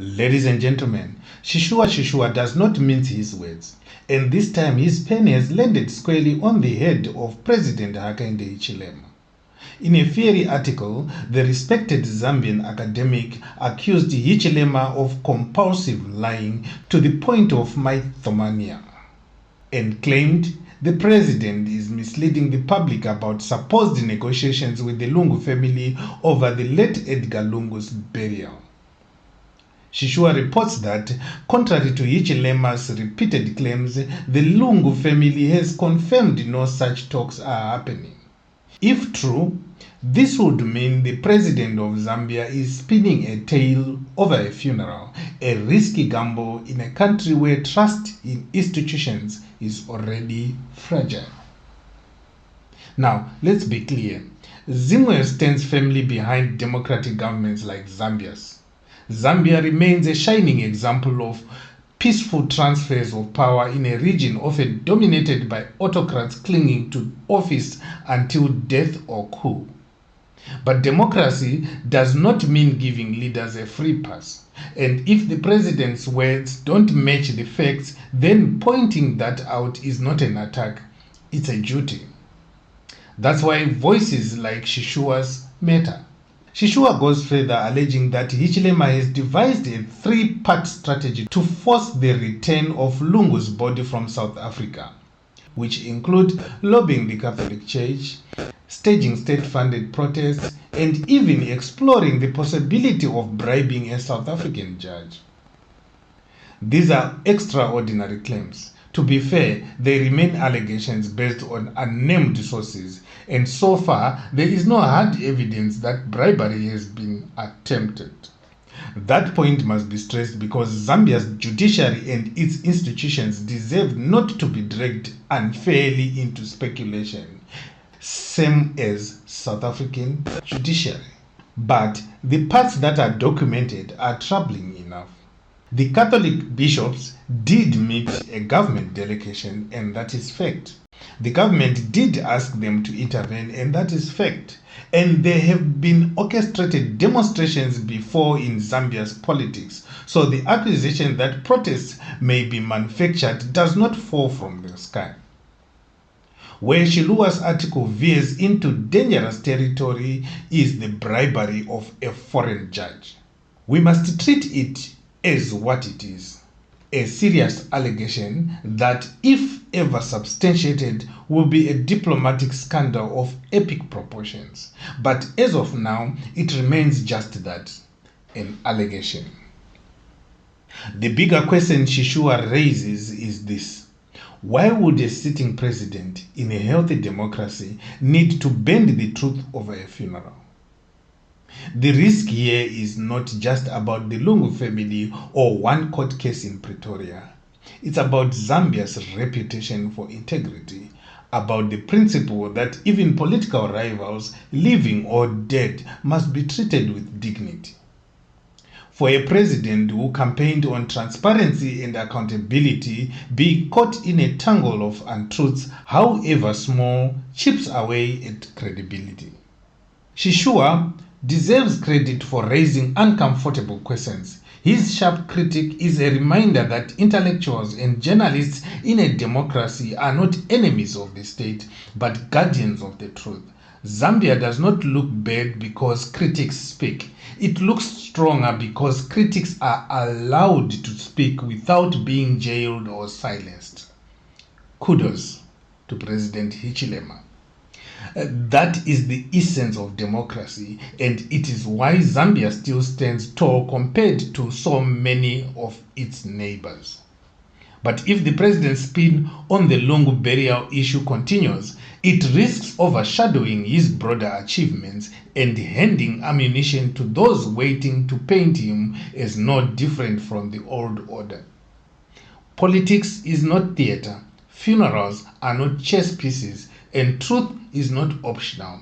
Ladies and gentlemen, Sishuwa Sishuwa does not mince his words, and this time his pen has landed squarely on the head of President Hakainde Hichilema. In a fiery article, the respected Zambian academic accused Hichilema of compulsive lying to the point of mythomania, and claimed the president is misleading the public about supposed negotiations with the Lungu family over the late Edgar Lungu's burial. Sishuwa reports that, contrary to Hichilema's repeated claims, the Lungu family has confirmed no such talks are happening. If true, this would mean the president of Zambia is spinning a tale over a funeral, a risky gamble in a country where trust in institutions is already fragile. Now, let's be clear. Zimwaves stands firmly behind democratic governments like Zambia's. Zambia remains a shining example of peaceful transfers of power in a region often dominated by autocrats clinging to office until death or coup. But democracy does not mean giving leaders a free pass. And if the president's words don't match the facts, then pointing that out is not an attack, it's a duty. That's why voices like Sishuwa's matter. Sishuwa goes further, alleging that Hichilema has devised a three-part strategy to force the return of Lungu's body from South Africa, which include lobbying the Catholic Church, staging state-funded protests, and even exploring the possibility of bribing a South African judge. These are extraordinary claims. To be fair, they remain allegations based on unnamed sources, and so far there is no hard evidence that bribery has been attempted. That point must be stressed because Zambia's judiciary and its institutions deserve not to be dragged unfairly into speculation, same as South African judiciary. But the parts that are documented are troubling enough. The Catholic bishops did meet a government delegation, and that is fact. The government did ask them to intervene, and that is fact. And there have been orchestrated demonstrations before in Zambia's politics, so the accusation that protests may be manufactured does not fall from the sky. Where Sishuwa's article veers into dangerous territory is the bribery of a foreign judge. We must treat it as what it is, a serious allegation that, if ever substantiated, will be a diplomatic scandal of epic proportions. But as of now, it remains just that, an allegation. The bigger question Sishuwa raises is this: why would a sitting president in a healthy democracy need to bend the truth over a funeral? The risk here is not just about the Lungu family or one court case in Pretoria. It's about Zambia's reputation for integrity, about the principle that even political rivals, living or dead, must be treated with dignity. For a president who campaigned on transparency and accountability, being caught in a tangle of untruths, however small, chips away at credibility. Sishuwa deserves credit for raising uncomfortable questions. His sharp critique is a reminder that intellectuals and journalists in a democracy are not enemies of the state, but guardians of the truth. Zambia does not look bad because critics speak. It looks stronger because critics are allowed to speak without being jailed or silenced. Kudos to President Hichilema. That is the essence of democracy, and it is why Zambia still stands tall compared to so many of its neighbors. But if the president's spin on the Lungu burial issue continues, it risks overshadowing his broader achievements and handing ammunition to those waiting to paint him as no different from the old order. Politics is not theater, funerals are not chess pieces, and truth is not optional.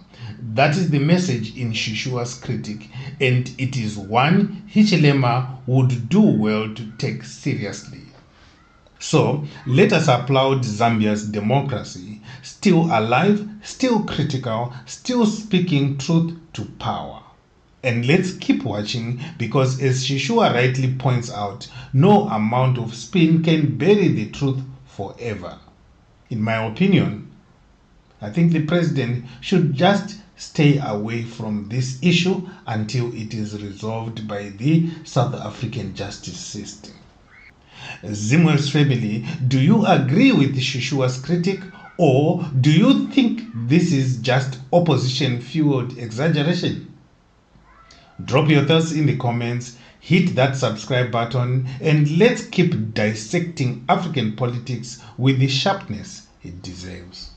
That is the message in Sishuwa's critique, and it is one Hichilema would do well to take seriously. So, let us applaud Zambia's democracy, still alive, still critical, still speaking truth to power. And let's keep watching, because as Sishuwa rightly points out, no amount of spin can bury the truth forever. In my opinion, I think the president should just stay away from this issue until it is resolved by the South African justice system. Zimwaves family, do you agree with Sishuwa's critic, or do you think this is just opposition-fueled exaggeration? Drop your thoughts in the comments, hit that subscribe button, and let's keep dissecting African politics with the sharpness it deserves.